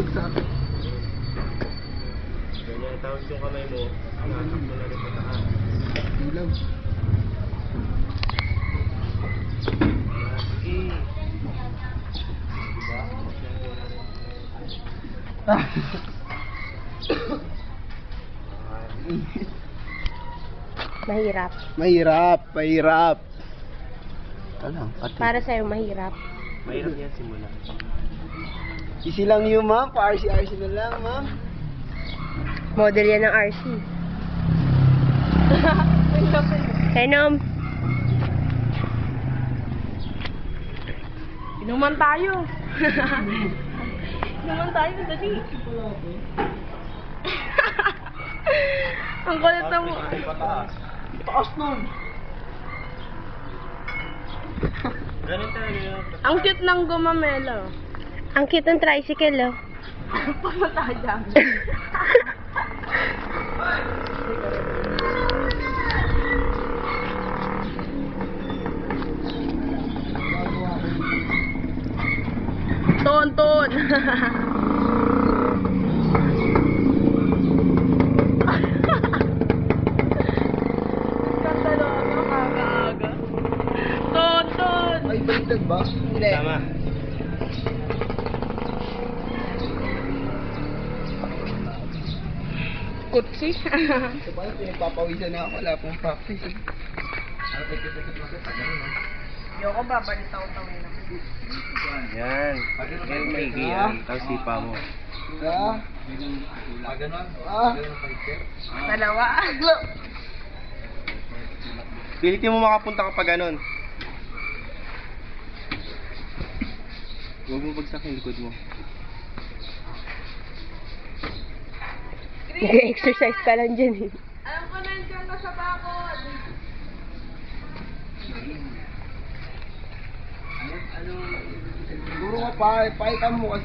Tulog sa akin. Ganyan, tapos yung kamay mo, nasak mo na rin sa taas. Ilaw. Sige. Mahirap. Mahirap. Ito lang. Para sa'yo, mahirap. Mahirap yan simula. Easy lang yun, ma'am. Pa-RC-RC na lang, ma'am. Model yan ng RC. Venom. Inuman tayo. Inuman tayo, dali. Ang kulit na mo. Pataas. Taas nun. Ganun talaga yun. Ang cute ng gumamelo. Ang cute ng tricycle, oh. Pamataya. Ton. Skandalo, nakakaaga. Ton. Ay, baliktad ba? Hindi. Tama. Kutsi. Ito ba, pinagpapawisan na ako. Wala pong practice. Yoko ba, balitaw-tawin na. Yan. Ganun maigi yan. Tapos sipa mo. Ah. Ah. Dalawa. Pilitin mo makapunta ka pa ganun. Huwag mo bagsak yung likod mo. Nag-exercise ka lang dyan, eh. Alam ko nandiyan ka sa bakod. Siguro nga, pahitam mo kasi.